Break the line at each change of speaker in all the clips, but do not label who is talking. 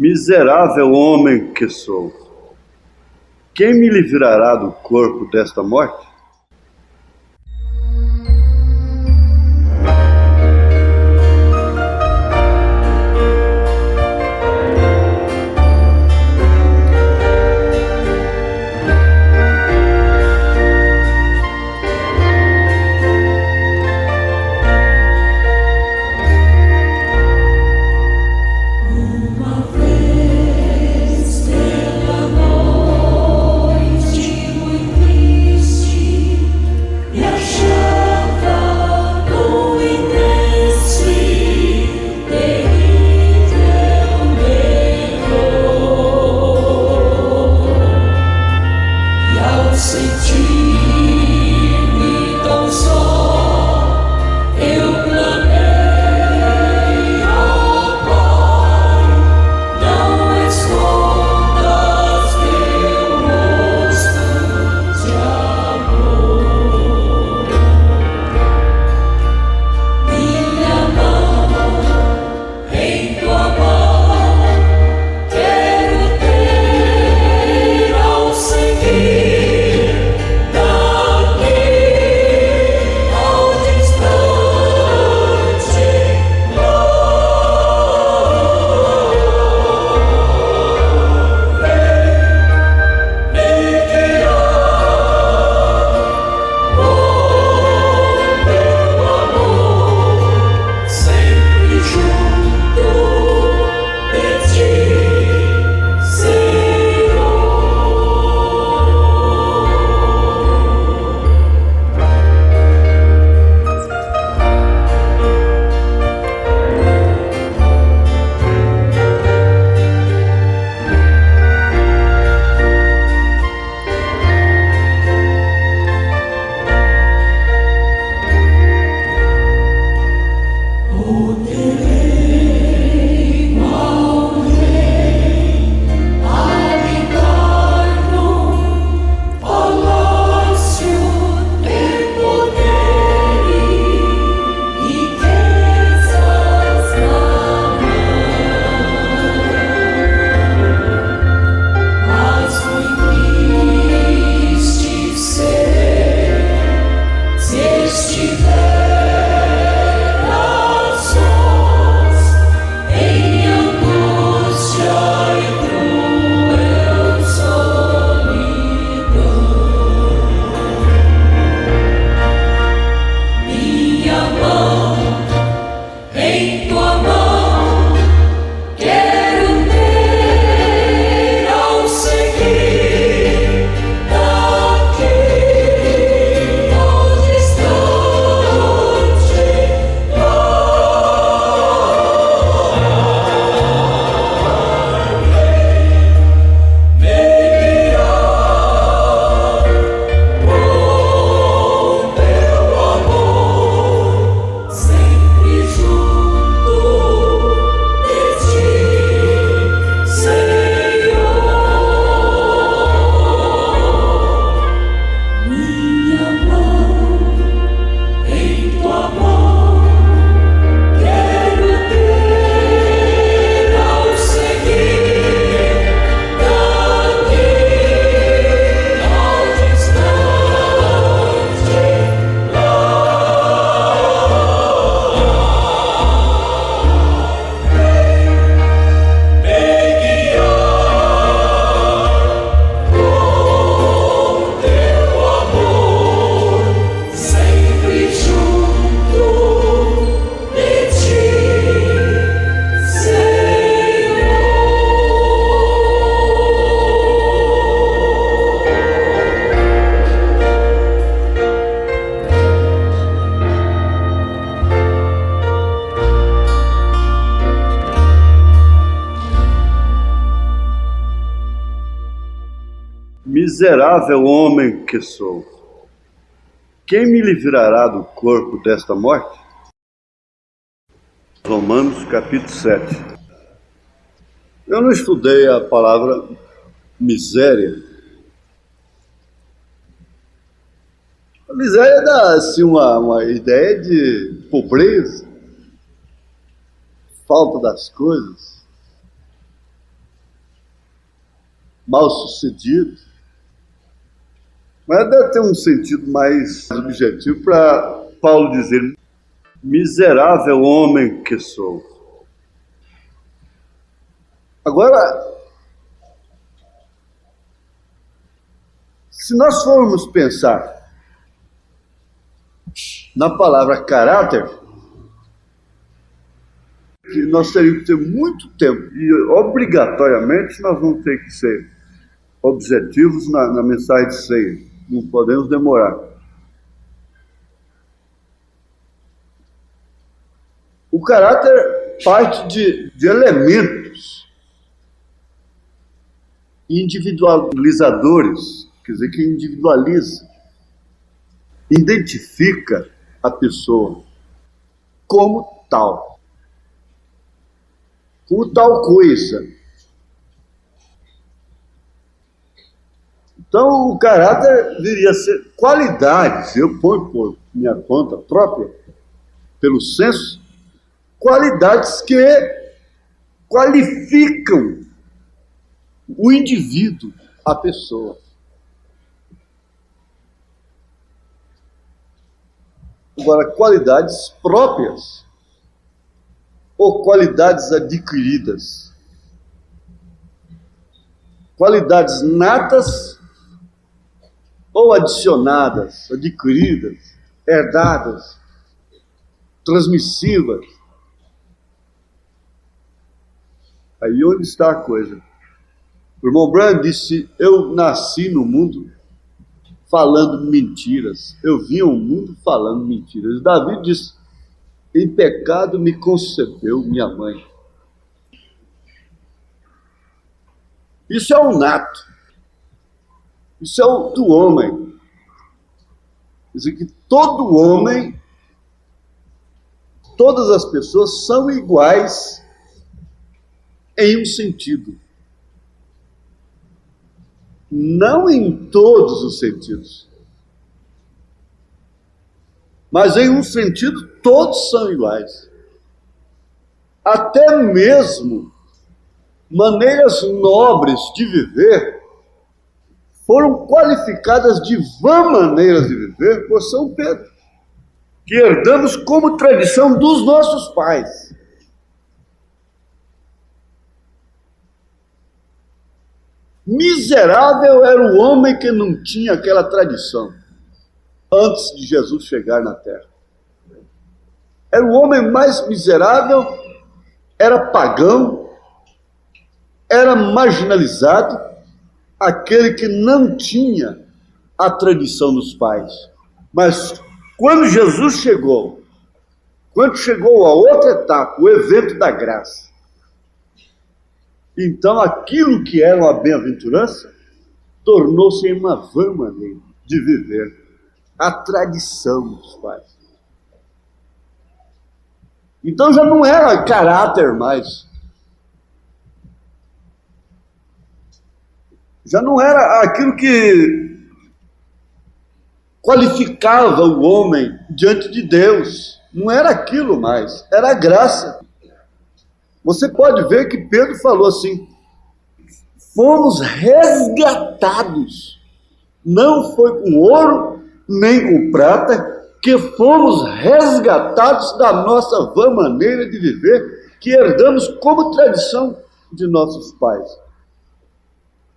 Miserável homem que sou, quem me livrará do corpo desta morte? Miserável homem que sou, quem me livrará do corpo desta morte? Romanos capítulo 7. Eu não estudei a palavra miséria. A miséria dá assim uma ideia de pobreza, falta das coisas. mal-sucedido. Mas deve ter um sentido mais objetivo para Paulo dizer: miserável homem que sou. Agora, se nós formos pensar na palavra caráter, que nós teríamos que ter muito tempo e obrigatoriamente nós vamos ter que ser objetivos na mensagem de ceia. Não podemos demorar. O caráter parte de elementos individualizadores, quer dizer, que individualiza, identifica a pessoa como tal coisa. Então, o caráter viria a ser qualidades, eu ponho por minha conta própria, pelo senso, qualidades que qualificam o indivíduo, a pessoa. Agora, qualidades próprias ou qualidades adquiridas? Qualidades natas ou adicionadas, adquiridas, herdadas, transmissivas? Aí onde está a coisa? O irmão Branham disse: eu nasci no mundo falando mentiras. Eu vim ao mundo falando mentiras. Davi disse: em pecado me concebeu minha mãe. Isso é o nato. Isso é o do homem. Quer dizer que todo homem, todas as pessoas são iguais em um sentido. Não em todos os sentidos. Mas em um sentido, todos são iguais. Até mesmo maneiras nobres de viver foram qualificadas de vã maneiras de viver por São Pedro, que herdamos como tradição dos nossos pais. Miserável era o homem que não tinha aquela tradição antes de Jesus chegar na terra. Era o homem mais miserável, era pagão, era marginalizado, aquele que não tinha a tradição dos pais. Mas quando Jesus chegou, quando chegou a outra etapa, o evento da graça, então aquilo que era uma bem-aventurança tornou-se uma vã maneira de viver a tradição dos pais. Então já não era caráter mais. Já não era aquilo que qualificava o homem diante de Deus. Não era aquilo mais, era a graça. Você pode ver que Pedro falou assim: fomos resgatados. Não foi com ouro, nem com prata, que fomos resgatados da nossa vã maneira de viver, que herdamos como tradição de nossos pais.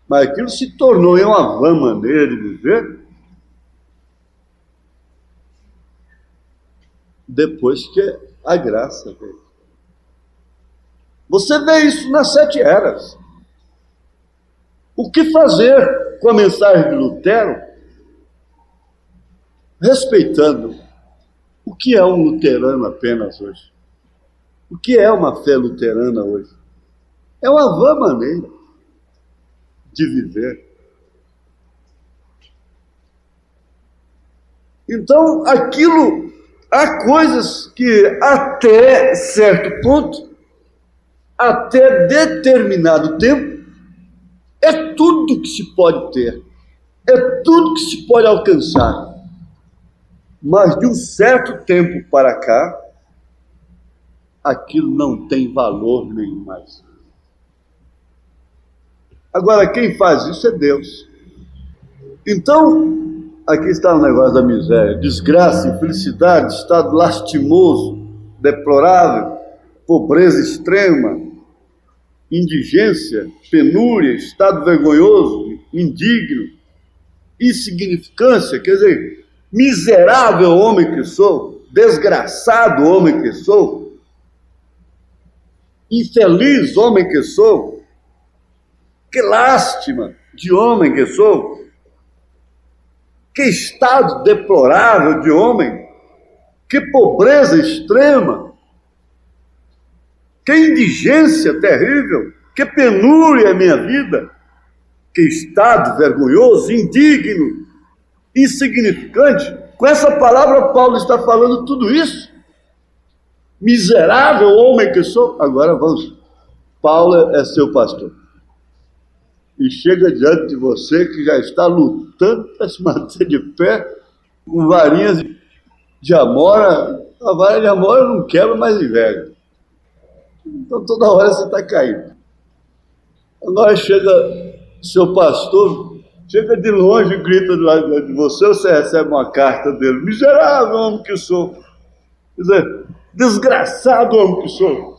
Mas aquilo se tornou em uma vã maneira de viver depois que a graça veio. Você vê isso nas 7 eras. O que fazer com a mensagem de Lutero, respeitando o que é um luterano apenas hoje? O que é uma fé luterana hoje? É uma vã maneira de viver. Então, há coisas que até certo ponto, até determinado tempo, é tudo que se pode ter, é tudo que se pode alcançar. Mas de um certo tempo para cá, aquilo não tem valor nenhum mais. Agora, quem faz isso é Deus. Então, aqui está o negócio da miséria: desgraça, infelicidade, estado lastimoso, deplorável, pobreza extrema, indigência, penúria, estado vergonhoso, indigno, insignificância, quer dizer, miserável homem que sou, desgraçado homem que sou, infeliz homem que sou, que lástima de homem que sou, que estado deplorável de homem, que pobreza extrema, que indigência terrível, que penúria é minha vida, que estado vergonhoso, indigno, insignificante. Com essa palavra, Paulo está falando tudo isso. Miserável homem que sou. Agora vamos. Paulo é seu pastor. E chega diante de você que já está lutando para se manter de pé, com varinhas de amora. A vara de amora não quebra mais de velho. Então toda hora você está caindo. Agora chega seu pastor, chega de longe e grita do lado de você, você recebe uma carta dele: miserável homem que sou. Quer dizer, desgraçado homem que sou.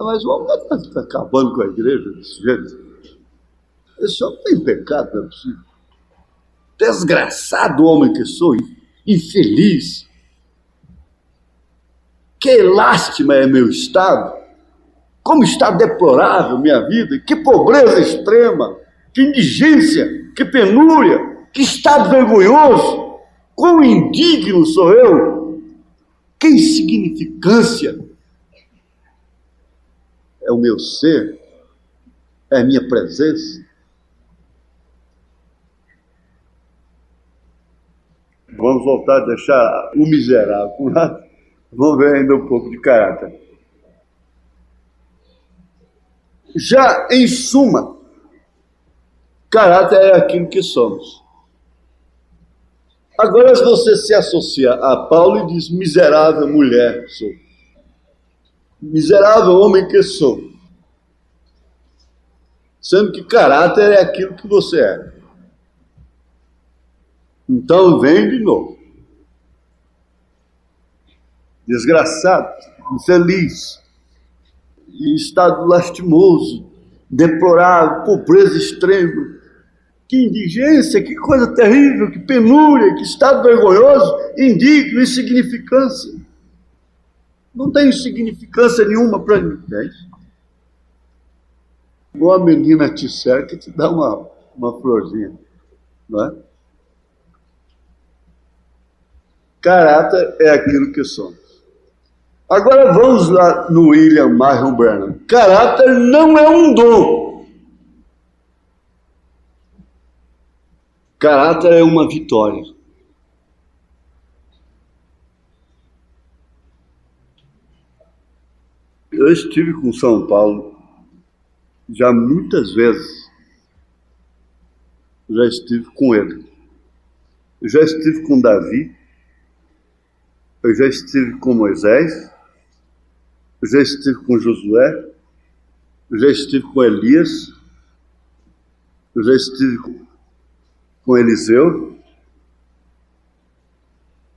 Mas o homem está acabando com a igreja desse jeito. Esse homem tem pecado, não é possível. Desgraçado homem que sou, infeliz. Que lástima é meu estado. Como está deplorável minha vida. Que pobreza extrema. Que indigência. Que penúria. Que estado vergonhoso. Quão indigno sou eu. Que insignificância é o meu ser. É a minha presença. Vamos voltar a deixar o miserável por lá. Vamos ver ainda um pouco de caráter. Já em suma, caráter é aquilo que somos. Agora, se você se associa a Paulo e diz: miserável mulher que sou, miserável homem que sou, sendo que caráter é aquilo que você é. Então vem de novo. Desgraçado, infeliz, estado lastimoso, deplorável, pobreza extrema, que indigência, que coisa terrível, que penúria, que estado vergonhoso, indigno, insignificância. Não tem significância nenhuma para ninguém. Uma menina te cerca e te dá uma florzinha, não é? Caráter é aquilo que somos. Agora vamos lá no William Marion Branham. Caráter não é um dom. Caráter é uma vitória. Eu estive com São Paulo já muitas vezes. Já estive com ele. Eu já estive com Davi. Eu já estive com Moisés. Eu já estive com Josué, eu já estive com Elias, eu já estive com Eliseu,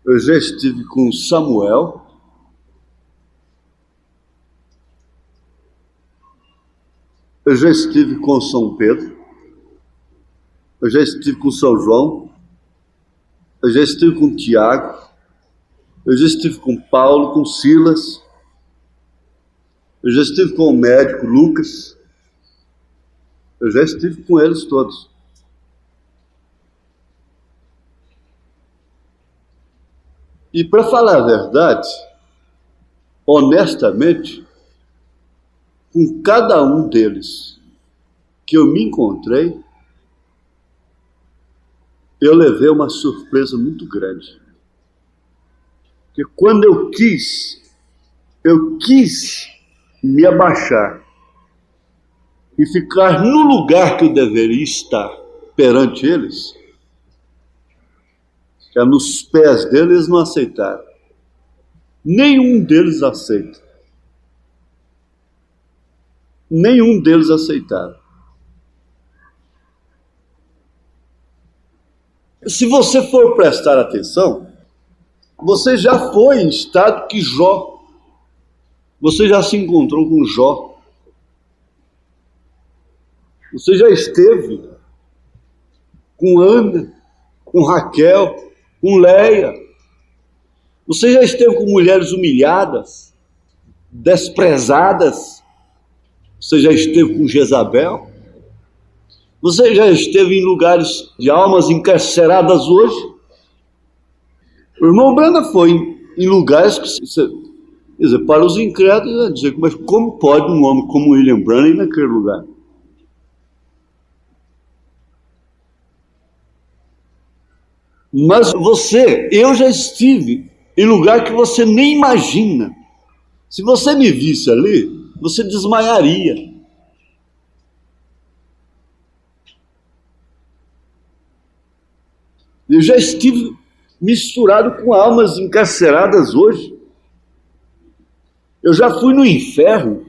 eu já estive com Samuel, eu já estive com São Pedro, eu já estive com São João, eu já estive com Tiago, eu já estive com Paulo, com Silas, eu já estive com o médico Lucas, eu já estive com eles todos. E para falar a verdade, honestamente, com cada um deles que eu me encontrei, eu levei uma surpresa muito grande. Porque quando eu quis me abaixar e ficar no lugar que eu deveria estar perante eles, que é nos pés deles, eles não aceitaram. Nenhum deles aceita. Nenhum deles aceitaram. Se você for prestar atenção, você já foi em estado que Jó. Você já se encontrou com Jó. Você já esteve com Ana, com Raquel, com Leia. Você já esteve com mulheres humilhadas, desprezadas. Você já esteve com Jezabel. Você já esteve em lugares de almas encarceradas hoje. O irmão Branda foi em lugares que, quer dizer, para os incrédulos, é dizer, mas como pode um homem como William Branham ir naquele lugar? Mas eu já estive em lugar que você nem imagina. Se você me visse ali, você desmaiaria. Eu já estive misturado com almas encarceradas hoje. Eu já fui no inferno.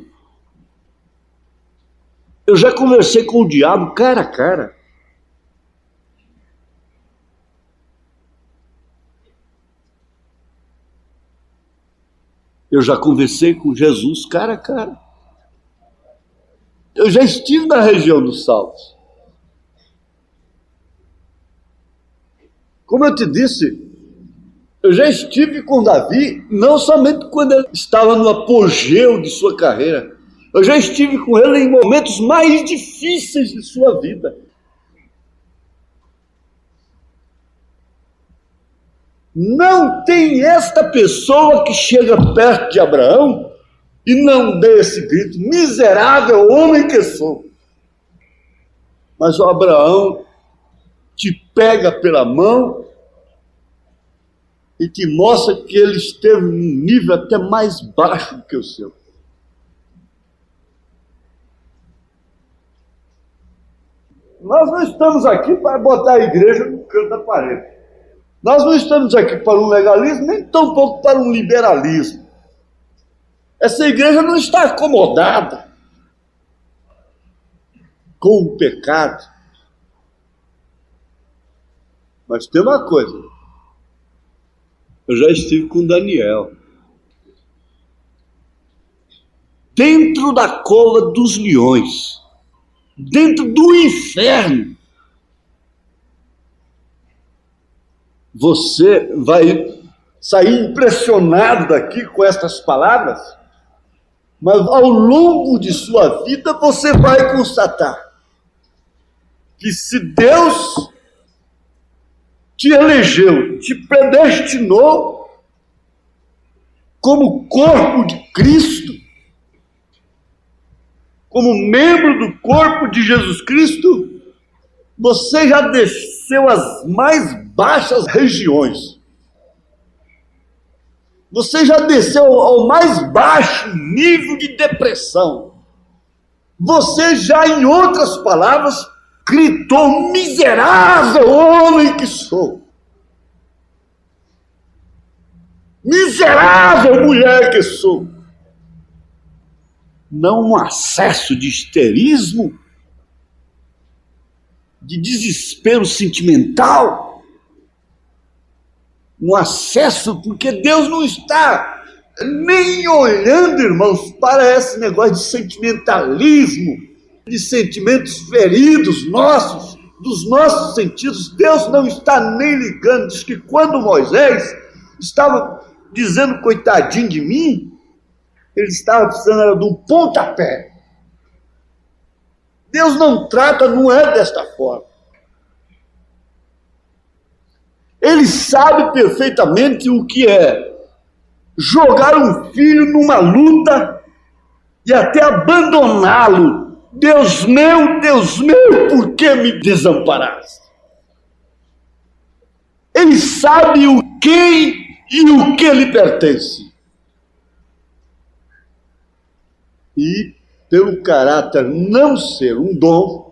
Eu já conversei com o diabo cara a cara. Eu já conversei com Jesus cara a cara. Eu já estive na região dos Saltos. Como eu te disse, eu já estive com Davi, não somente quando ele estava no apogeu de sua carreira, eu já estive com ele em momentos mais difíceis de sua vida. Não tem esta pessoa que chega perto de Abraão e não dê esse grito: miserável homem que sou. Mas o Abraão te pega pela mão e te mostra que ele esteve num nível até mais baixo do que o seu. Nós não estamos aqui para botar a igreja no canto da parede. Nós não estamos aqui para um legalismo, nem tampouco para um liberalismo. Essa igreja não está acomodada com o pecado. Mas tem uma coisa. Eu já estive com Daniel. Dentro da cova dos leões. Dentro do inferno. Você vai sair impressionado daqui com estas palavras, mas ao longo de sua vida você vai constatar que se Deus te elegeu, te predestinou como corpo de Cristo, como membro do corpo de Jesus Cristo, você já desceu às mais baixas regiões. Você já desceu ao mais baixo nível de depressão. Você já, em outras palavras, gritou: miserável homem que sou. Miserável mulher que sou. Não um acesso de histerismo, de desespero sentimental, um acesso, porque Deus não está nem olhando, irmãos, para esse negócio de sentimentalismo, de sentimentos feridos nossos, dos nossos sentidos. Deus não está nem ligando. Diz que quando Moisés estava dizendo coitadinho de mim, ele estava precisando de um pontapé. Deus não trata, não é desta forma. Ele sabe perfeitamente o que é jogar um filho numa luta e até abandoná-lo. Deus meu, por que me desamparaste? Ele sabe o quem e o que lhe pertence. E pelo caráter não ser um dom,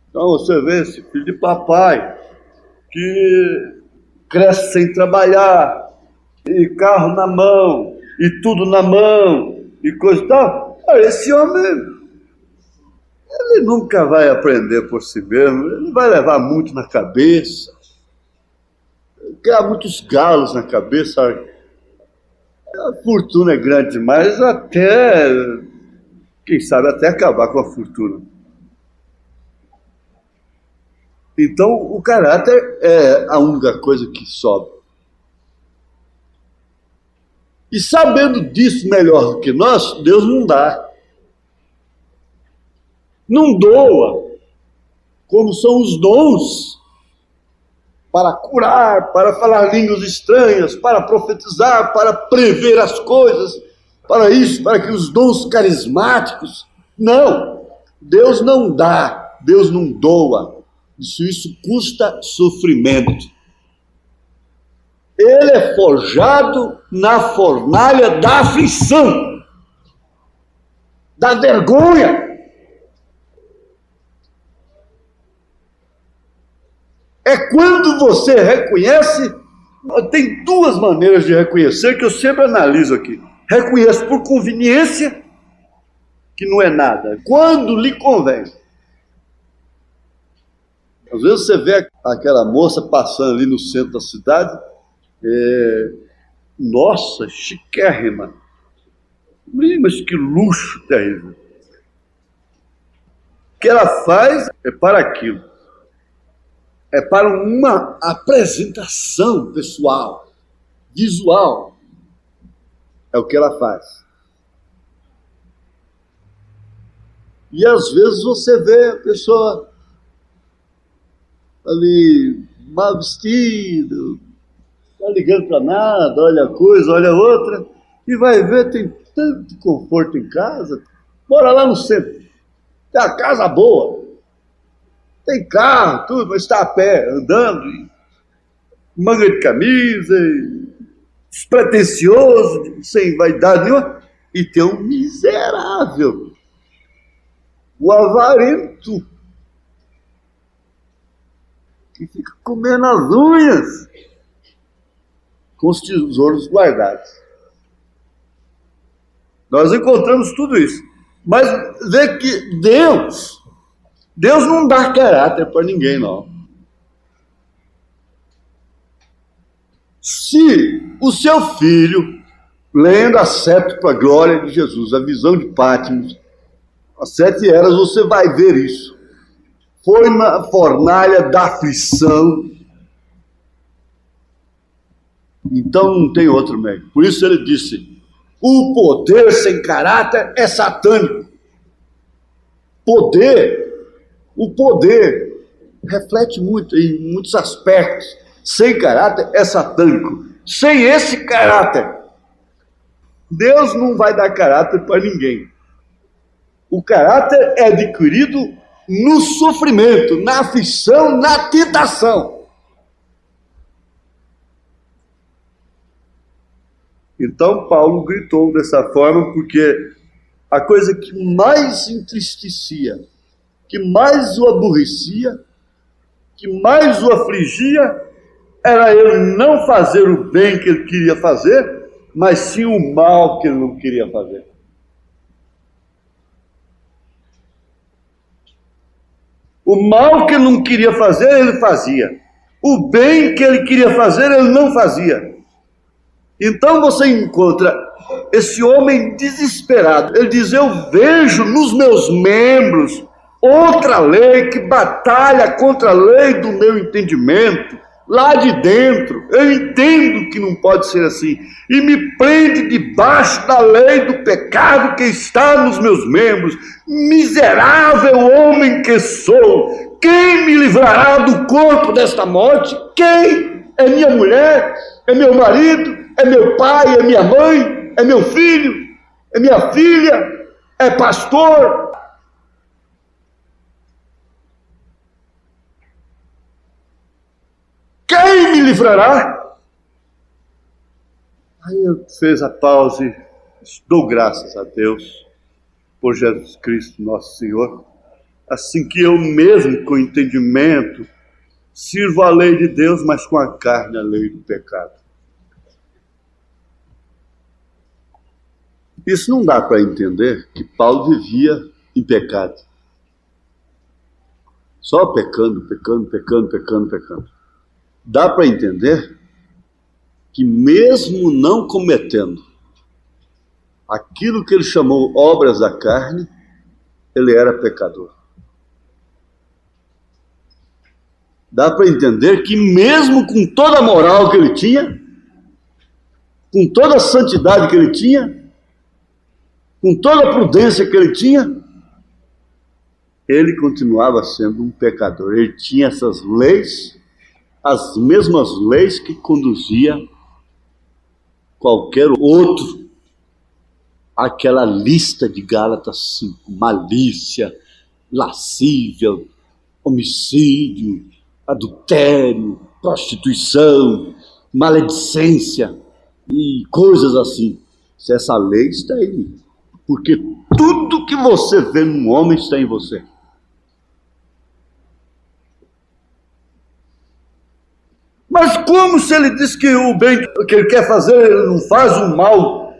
então você vê esse filho de papai que cresce sem trabalhar, e carro na mão, e tudo na mão, e coisa e tal. Esse homem ele nunca vai aprender por si mesmo, ele vai levar muito na cabeça, criar muitos galos na cabeça. A fortuna é grande demais, até, quem sabe, até acabar com a fortuna. Então, o caráter é a única coisa que sobe. E sabendo disso melhor do que nós, Deus não dá. Não doa, como são os dons, para curar, para falar línguas estranhas, para profetizar, para prever as coisas, para isso, para que os dons carismáticos. Não, Deus não dá, Deus não doa. Isso custa sofrimento. Ele é forjado na fornalha da aflição, da vergonha. É quando você reconhece, tem duas maneiras de reconhecer que eu sempre analiso aqui. Reconheço por conveniência, que não é nada, quando lhe convém. Às vezes você vê aquela moça passando ali no centro da cidade, nossa, chiquérrima. Mas que luxo terrível. O que ela faz é para aquilo. É para uma apresentação pessoal, visual. É o que ela faz. E às vezes você vê a pessoa ali mal vestida, não está ligando para nada, olha a coisa, olha a outra, e vai ver, tem tanto conforto em casa, mora lá no centro, tem a casa boa, tem carro, tudo, mas está a pé, andando, manga de camisa, despretensioso, sem vaidade nenhuma, e tem um miserável, o avarento, que fica comendo as unhas, com os tesouros guardados. Nós encontramos tudo isso. Mas vê que Deus não dá caráter para ninguém, não. Se o seu filho, lendo a séptima glória de Jesus, a visão de Pátimos, as 7 eras, você vai ver isso. Foi na fornalha da aflição. Então não tem outro meio. Por isso ele disse, o poder sem caráter é satânico. O poder reflete muito em muitos aspectos. Sem caráter é satânico. Sem esse caráter, Deus não vai dar caráter para ninguém. O caráter é adquirido no sofrimento, na aflição, na tentação. Então Paulo gritou dessa forma porque a coisa que mais entristecia, que mais o aborrecia, que mais o afligia, era ele não fazer o bem que ele queria fazer, mas sim o mal que ele não queria fazer. O mal que ele não queria fazer, ele fazia. O bem que ele queria fazer, ele não fazia. Então você encontra esse homem desesperado. Ele diz, eu vejo nos meus membros outra lei que batalha contra a lei do meu entendimento. Lá de dentro, eu entendo que não pode ser assim. E me prende debaixo da lei do pecado que está nos meus membros. Miserável homem que sou, quem me livrará do corpo desta morte? Quem? É minha mulher? É meu marido? É meu pai? É minha mãe? É meu filho? É minha filha? É pastor? Quem me livrará? Aí eu fiz a pausa e dou graças a Deus por Jesus Cristo, nosso Senhor. Assim que eu mesmo, com entendimento, sirvo a lei de Deus, mas com a carne a lei do pecado. Isso não dá para entender que Paulo vivia em pecado. Só pecando, pecando, pecando, pecando, pecando. Dá para entender que mesmo não cometendo aquilo que ele chamou obras da carne, ele era pecador. Dá para entender que mesmo com toda a moral que ele tinha, com toda a santidade que ele tinha, com toda a prudência que ele tinha, ele continuava sendo um pecador. Ele tinha essas leis, as mesmas leis que conduzia qualquer outro àquela lista de Gálatas 5, malícia, lascívia, homicídio, adultério, prostituição, maledicência e coisas assim. Se essa lei está aí, porque tudo que você vê num homem está em você. Mas como se ele diz que o bem que ele quer fazer, ele não faz, o mal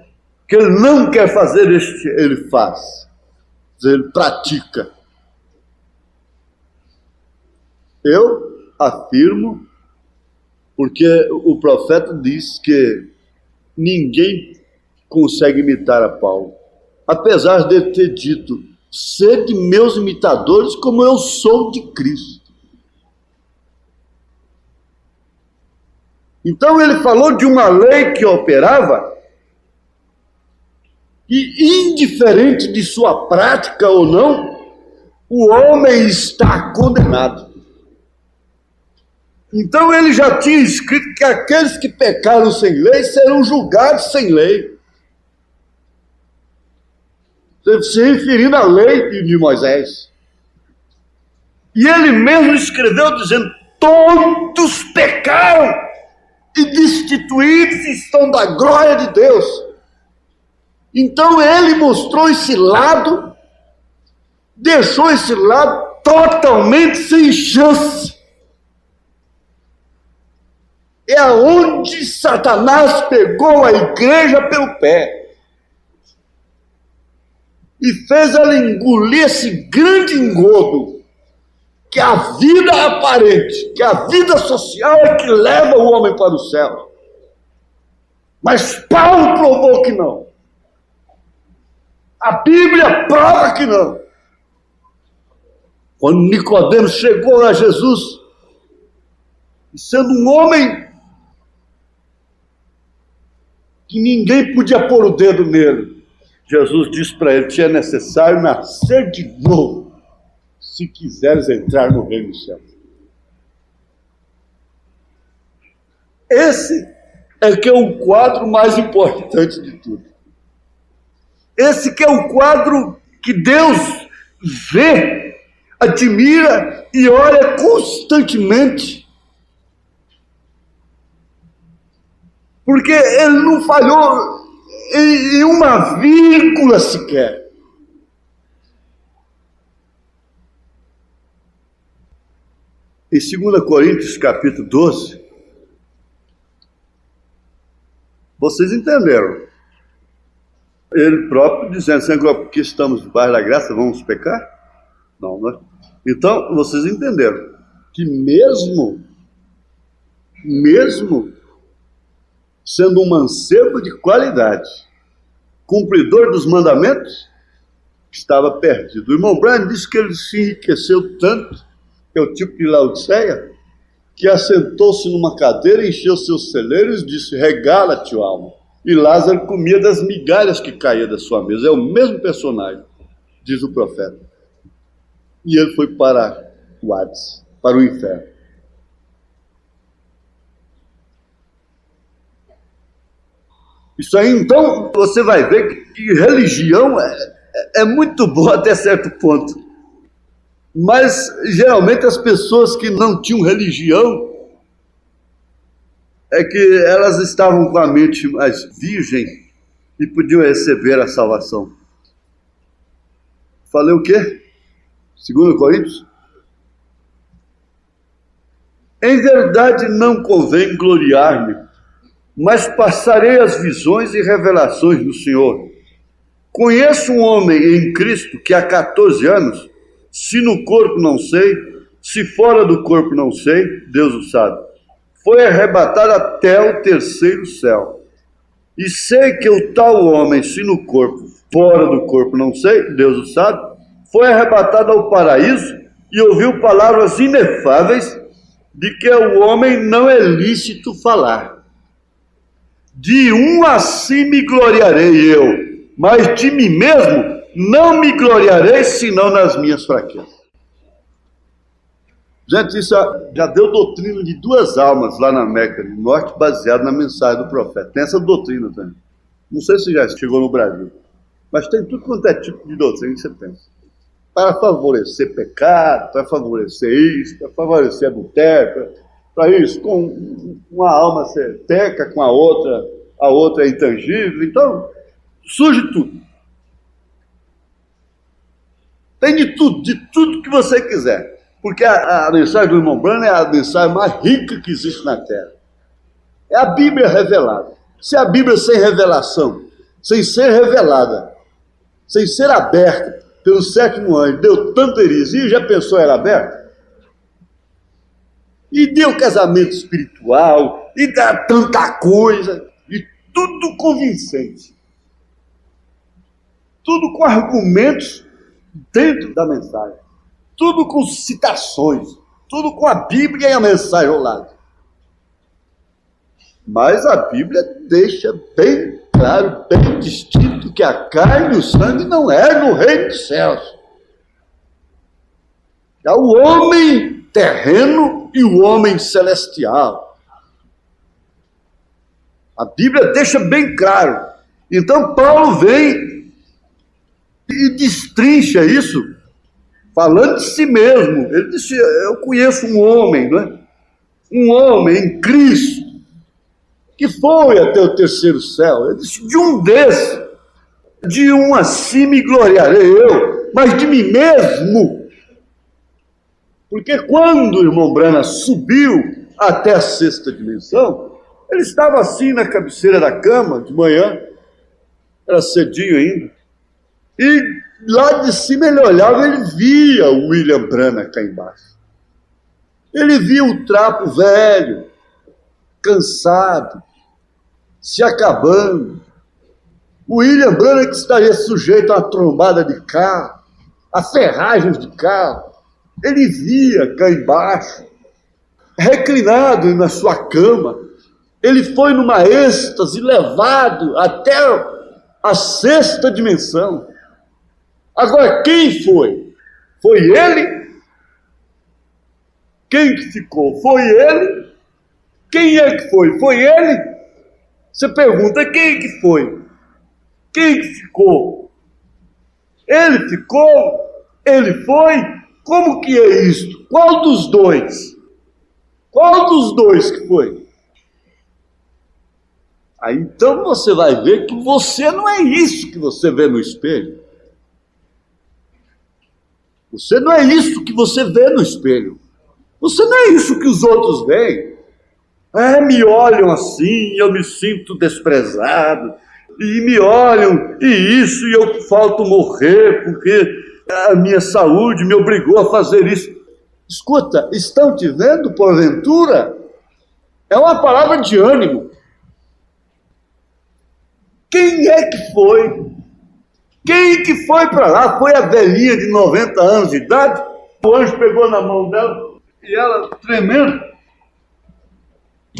que ele não quer fazer, ele faz. Ele pratica. Eu afirmo, porque o profeta diz que ninguém consegue imitar a Paulo. Apesar de ter dito, sede meus imitadores como eu sou de Cristo. Então ele falou de uma lei que operava e, indiferente de sua prática ou não, o homem está condenado. Então ele já tinha escrito que aqueles que pecaram sem lei serão julgados sem lei. Se referindo à lei de Moisés. E ele mesmo escreveu dizendo, todos pecaram e destituídos estão da glória de Deus. Então ele mostrou esse lado, deixou esse lado totalmente sem chance. É aonde Satanás pegou a igreja pelo pé e fez ela engolir esse grande engodo, que a vida aparente, que a vida social é que leva o homem para o céu. Mas Paulo provou que não. A Bíblia prova que não. Quando Nicodemos chegou a Jesus, sendo um homem que ninguém podia pôr o dedo nele, Jesus disse para ele, te é necessário nascer de novo, se quiseres entrar no reino do céu. Esse é que é o quadro mais importante de tudo. Esse que é o quadro que Deus vê, admira e olha constantemente. Porque ele não falhou em uma vírgula sequer. Em 2 Coríntios capítulo 12, vocês entenderam? Ele próprio dizendo, Senhor, porque estamos debaixo da graça, vamos pecar? Não, não é? Então, vocês entenderam que mesmo sendo um mancebo de qualidade, cumpridor dos mandamentos, estava perdido. O irmão Brian disse que ele se enriqueceu tanto, que é o tipo de Laodiceia, que assentou-se numa cadeira, encheu seus celeiros e disse, regala-te, alma. E Lázaro comia das migalhas que caíam da sua mesa. É o mesmo personagem, diz o profeta. E ele foi para o Hades, para o inferno. Isso aí, então, você vai ver que religião é muito boa até certo ponto. Mas, geralmente, as pessoas que não tinham religião, é que elas estavam com a mente mais virgem e podiam receber a salvação. Falei o quê? 2 Coríntios? Em verdade não convém gloriar-me, mas passarei as visões e revelações do Senhor. Conheço um homem em Cristo que há 14 anos, se no corpo não sei, Se fora do corpo não sei, Deus o sabe. Foi arrebatado até o terceiro céu. E sei que o tal homem, se no corpo, fora do corpo não sei, Deus o sabe, foi arrebatado ao paraíso e ouviu palavras inefáveis de que ao homem não é lícito falar. De um assim me gloriarei eu, mas de mim mesmo não me gloriarei senão nas minhas fraquezas. Gente, isso já deu doutrina de duas almas lá na América do Norte, baseado na mensagem do profeta. Tem essa doutrina também. Não sei se já chegou no Brasil, mas tem tudo quanto é tipo de doutrina que você pensa. Para favorecer pecado, para favorecer isso, para favorecer adultério, para isso, com uma alma você peca, com a outra é intangível. Então, surge tudo. Tem de tudo que você quiser. Porque a mensagem do irmão Branham é a mensagem mais rica que existe na Terra. É a Bíblia revelada. Se a Bíblia sem revelação, sem ser revelada, sem ser aberta pelo sétimo anjo, deu tanta heresia, já pensou ela aberta? E deu casamento espiritual, e dá tanta coisa, e tudo convincente. Tudo com argumentos dentro da mensagem. Tudo com citações, tudo com a Bíblia e a mensagem ao lado. Mas a Bíblia deixa bem claro, bem distinto, que a carne e o sangue não é no reino dos céus. É o homem terreno e o homem celestial. A Bíblia deixa bem claro. Então Paulo vem e destrincha isso, falando de si mesmo. Ele disse, eu conheço um homem, não é? Um homem em Cristo, que foi até o terceiro céu. Ele disse, de um assim me gloriarei eu, mas de mim mesmo. Porque quando o irmão Branham subiu até a sexta dimensão, ele estava assim na cabeceira da cama, de manhã, era cedinho ainda, e lá de cima ele olhava, ele via o William Branham cá embaixo. Ele via o trapo velho, cansado, se acabando. O William Branham que estaria sujeito a uma trombada de carro, a ferragens de carro. Ele via cá embaixo, reclinado na sua cama. Ele foi numa êxtase, levado até a sexta dimensão. Agora, quem foi? Foi ele? Quem que ficou? Foi ele? Quem é que foi? Foi ele? Você pergunta, quem que foi? Quem que ficou? Ele ficou? Ele foi? Como que é isto? Qual dos dois? Qual dos dois que foi? Aí então você vai ver que você não é isso que você vê no espelho. Você não é isso que você vê no espelho. Você não é isso que os outros veem. Me olham assim, eu me sinto desprezado. E me olham, e isso, e eu falto morrer, porque a minha saúde me obrigou a fazer isso. Escuta, estão te vendo, porventura? É uma palavra de ânimo. Quem é que foi? Quem que foi para lá? Foi a velhinha de 90 anos de idade? O anjo pegou na mão dela e ela tremendo.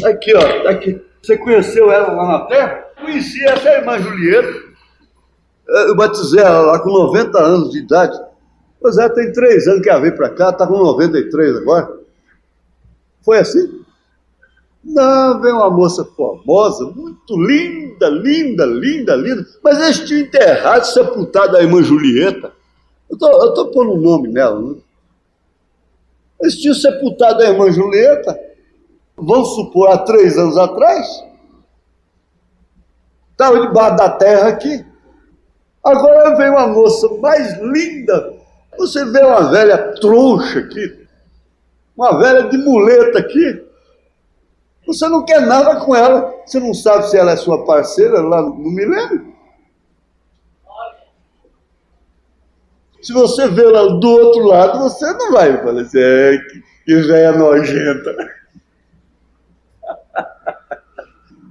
Aqui, ó, aqui. Você conheceu ela lá na terra? Conheci, essa é a irmã Julieta. Eu batizei ela lá com 90 anos de idade. Pois é, tem 3 anos que ela veio para cá, está com 93 agora. Foi assim? Não, veio uma moça formosa, muito linda, linda, linda, linda. Mas eles tinham enterrado, sepultado a irmã Julieta. Eu tô pondo um nome nela, né? Eles tinham sepultado a irmã Julieta, vamos supor, há 3 anos atrás. Estava debaixo da terra aqui. Agora vem uma moça mais linda. Você vê uma velha troncha aqui, uma velha de muleta aqui. Você não quer nada com ela. Você não sabe se ela é sua parceira lá no milênio. Se você vê lá do outro lado, você não vai falar assim, que velha nojenta.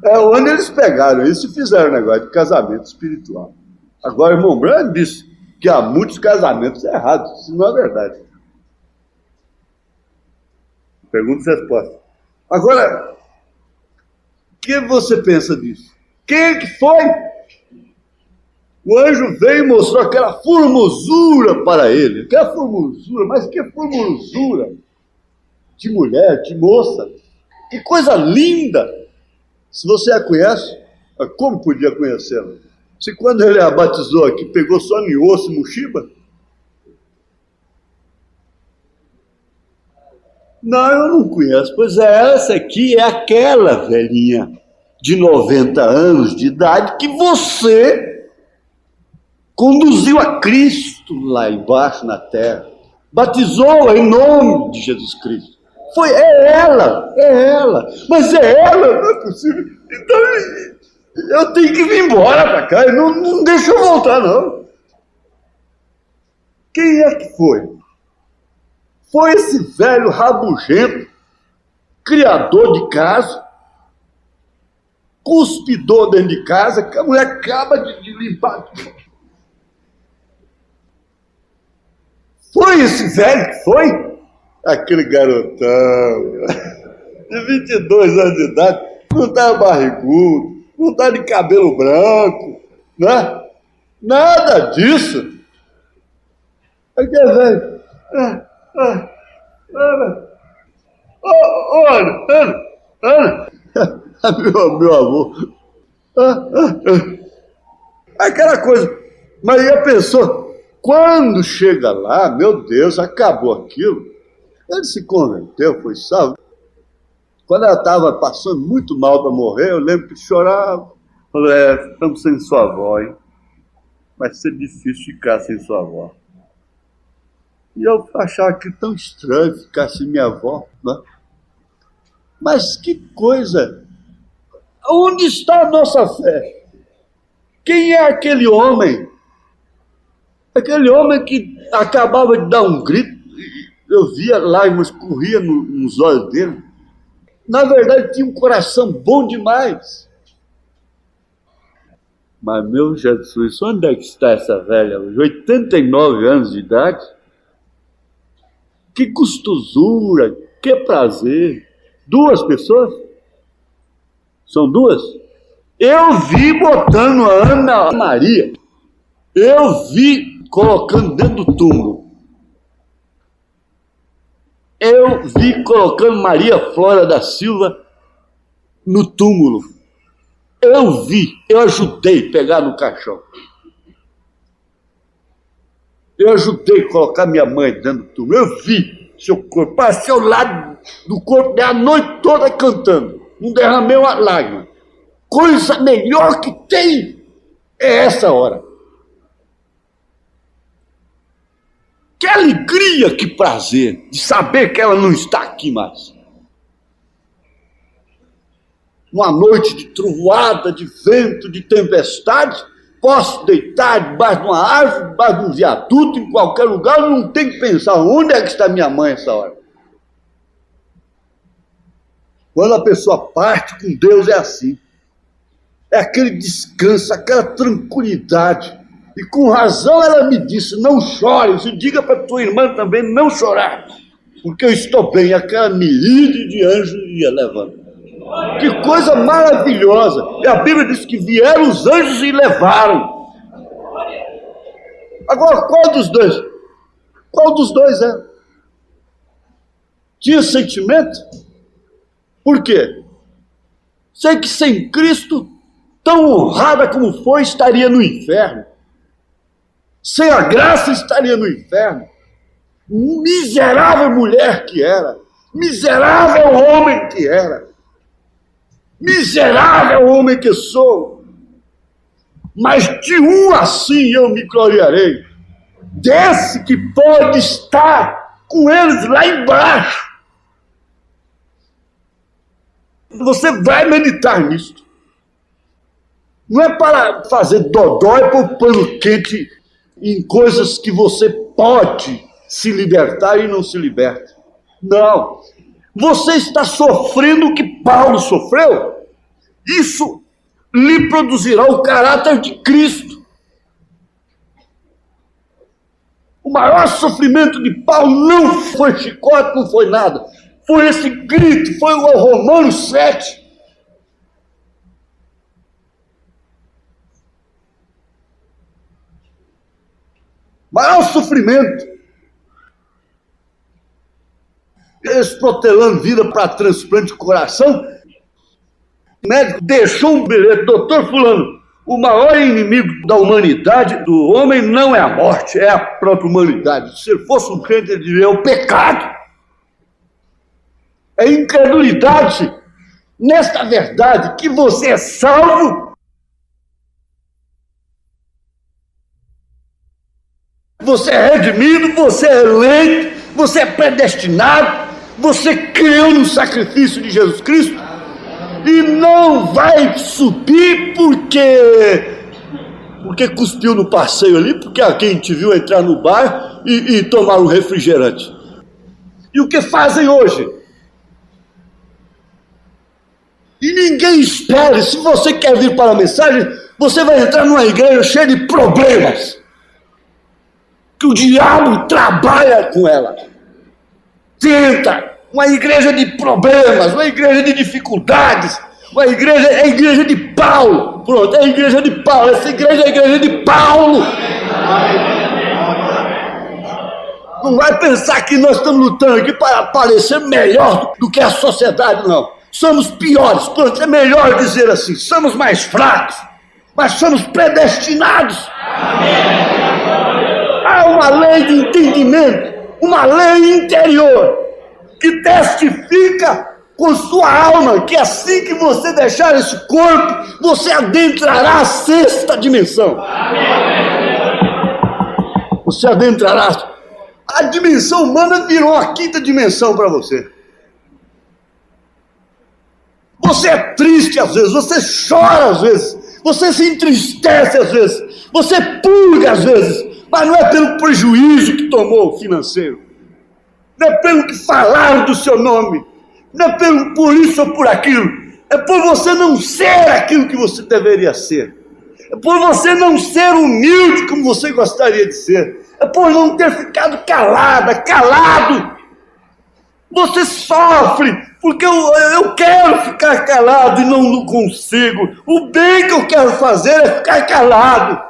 É onde eles pegaram isso e fizeram negócio de casamento espiritual. Agora, irmão Branco disse que há muitos casamentos errados. Isso não é verdade. Pergunta e resposta. Agora, o que você pensa disso? Quem é que foi? O anjo veio e mostrou aquela formosura para ele. Aquela formosura, mas que formosura? De mulher, de moça. Que coisa linda! Se você a conhece, como podia conhecê-la? Se quando ele a batizou aqui, pegou só Niosso e Muxiba? Não, eu não conheço. Pois é, essa aqui é aquela velhinha de 90 anos de idade que você conduziu a Cristo lá embaixo na terra. Batizou-a em nome de Jesus Cristo. É ela. Mas é ela, não é possível. Então, eu tenho que vir embora para cá. Não deixa eu voltar, não. Quem é que foi? Foi esse velho rabugento, criador de casa, cuspidor dentro de casa, que a mulher acaba de limpar. Foi esse velho que foi? Aquele garotão de 22 anos de idade, não está barrigudo, não está de cabelo branco, né? Nada disso. Aquele velho. Ana. Meu avô. Aquela coisa. Mas e a pessoa, quando chega lá, meu Deus, acabou aquilo. Ele se converteu, foi salvo. Quando ela estava passando muito mal para morrer, eu lembro que chorava. Falei, estamos sem sua avó, hein? Vai ser difícil ficar sem sua avó. E eu achava aquilo tão estranho ficar sem minha avó, né? Mas que coisa! Onde está a nossa fé? Quem é aquele homem? Aquele homem que acabava de dar um grito, eu via lágrimas corriam nos olhos dele. Na verdade, tinha um coração bom demais. Mas, meu Jesus, onde é que está essa velha hoje? 89 anos de idade? Que gostosura, que prazer. 2 pessoas? São 2? Eu vi botando a Ana Maria. Eu vi colocando dentro do túmulo. Eu vi colocando Maria Flora da Silva no túmulo. Eu ajudei a pegar no caixão. Eu ajudei a colocar minha mãe dentro do túmulo. Eu vi seu corpo, passei ao lado do corpo a noite toda cantando. Não derramei uma lágrima. Coisa melhor que tem é essa hora. Que alegria, que prazer de saber que ela não está aqui mais. Numa noite de trovoada, de vento, de tempestade, posso deitar debaixo de uma árvore, debaixo de um viaduto, em qualquer lugar, eu não tenho que pensar onde é que está minha mãe essa hora. Quando a pessoa parte com Deus é assim. É aquele descanso, aquela tranquilidade. E com razão ela me disse, não chores, e diga para tua irmã também não chorar, porque eu estou bem. Aquela miríade de anjos ia levando. Que coisa maravilhosa! E a Bíblia diz que vieram os anjos e levaram. Agora, qual dos dois? Qual dos dois é? Tinha sentimento? Por quê? Sei que sem Cristo, tão honrada como foi, estaria no inferno. Sem a graça, estaria no inferno. Miserável mulher que era. Miserável homem que era. Miserável homem que sou. Mas de um assim eu me gloriarei. Desse que pode estar com eles lá embaixo. Você vai meditar nisso. Não é para fazer dodói por pano quente em coisas que você pode se libertar e não se liberta. Não. Você está sofrendo o que Paulo sofreu. Isso lhe produzirá o caráter de Cristo. O maior sofrimento de Paulo não foi chicote, não foi nada. Foi esse grito, foi o Romanos 7. Maior sofrimento. Eles protelando vida para transplante de coração. O médico deixou um bilhete, doutor fulano, o maior inimigo da humanidade, do homem, não é a morte, é a própria humanidade. Se ele fosse um crente, ele diria, é o pecado. É incredulidade nesta verdade que você é salvo, você é redimido, você é eleito, você é predestinado, você creu no sacrifício de Jesus Cristo e não vai subir porque cuspiu no passeio ali, porque alguém te viu entrar no bar e tomar um refrigerante. E o que fazem hoje? E ninguém espere, se você quer vir para a mensagem, você vai entrar numa igreja cheia de problemas. Que o diabo trabalha com ela. Tenta. Uma igreja de problemas, uma igreja de dificuldades. É a igreja de Paulo. Pronto, é a igreja de Paulo. Essa igreja é a igreja de Paulo. Não vai pensar que nós estamos lutando aqui para parecer melhor do que a sociedade, não. Somos piores, pronto, é melhor dizer assim, somos mais fracos, mas somos predestinados. Há uma lei de entendimento, uma lei interior, que testifica com sua alma que assim que você deixar esse corpo, você adentrará a sexta dimensão. Você adentrará. A dimensão humana virou a quinta dimensão para você. Você é triste às vezes, você chora às vezes, você se entristece às vezes, você pulga às vezes, mas não é pelo prejuízo que tomou financeiro, não é pelo que falaram do seu nome, não é por isso ou por aquilo, é por você não ser aquilo que você deveria ser, é por você não ser humilde como você gostaria de ser, é por não ter ficado calado. Você sofre, porque eu quero ficar calado e não consigo. O bem que eu quero fazer é ficar calado.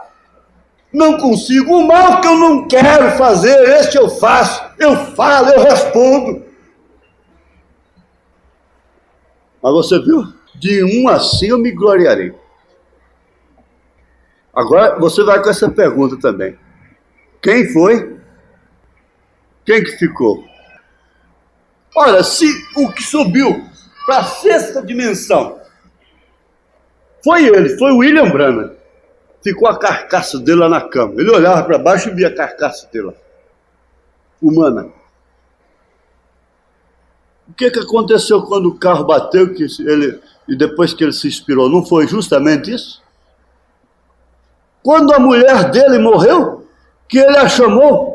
Não consigo. O mal que eu não quero fazer, este eu faço. Eu falo, eu respondo. Mas você viu? De um assim eu me gloriarei. Agora você vai com essa pergunta também. Quem foi? Quem que ficou? Ora, se o que subiu para a sexta dimensão foi ele, foi o William Branham, ficou a carcaça dele lá na cama. Ele olhava para baixo e via a carcaça dele lá, humana. O que aconteceu quando o carro bateu e depois que ele se inspirou? Não foi justamente isso? Quando a mulher dele morreu, que ele a chamou,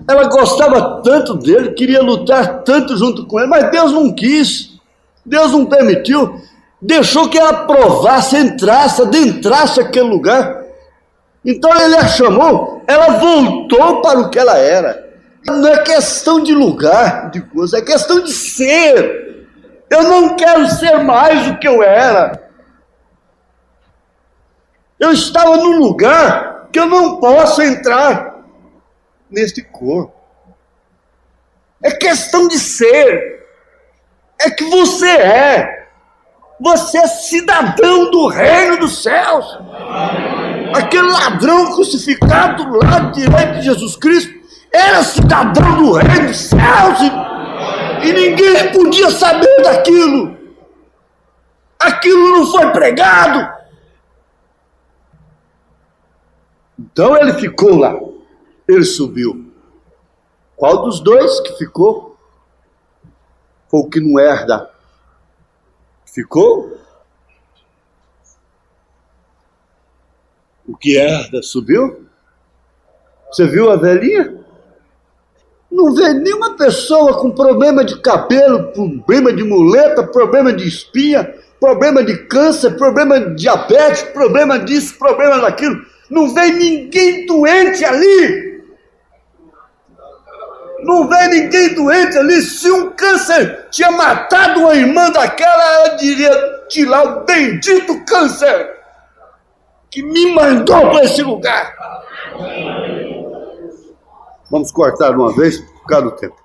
ela gostava tanto dele, queria lutar tanto junto com ele, mas Deus não quis, Deus não permitiu, deixou que ela provasse, adentrasse aquele lugar. Então ele a chamou, ela voltou para o que ela era. Não é questão de lugar, de coisa, é questão de ser. Eu não quero ser mais o que eu era. Eu estava num lugar que eu não posso entrar neste corpo. É questão de ser. É que você é. Você é cidadão do reino dos céus. Aquele ladrão crucificado do lado direito de Jesus Cristo era cidadão do reino dos céus e ninguém podia saber daquilo. Aquilo não foi pregado. Então ele ficou lá. Ele subiu. Qual dos dois que ficou? Foi o que não herda. Ficou? O que herda subiu? Você viu a velhinha? Não vê nenhuma pessoa com problema de cabelo, problema de muleta, problema de espinha, problema de câncer, problema de diabetes, problema disso, problema daquilo. Não vê ninguém doente ali. Não vê ninguém doente ali. Se um câncer tinha matado uma irmã daquela, ela diria: tirar o bendito câncer que me mandou para esse lugar. Vamos cortar uma vez por causa do tempo.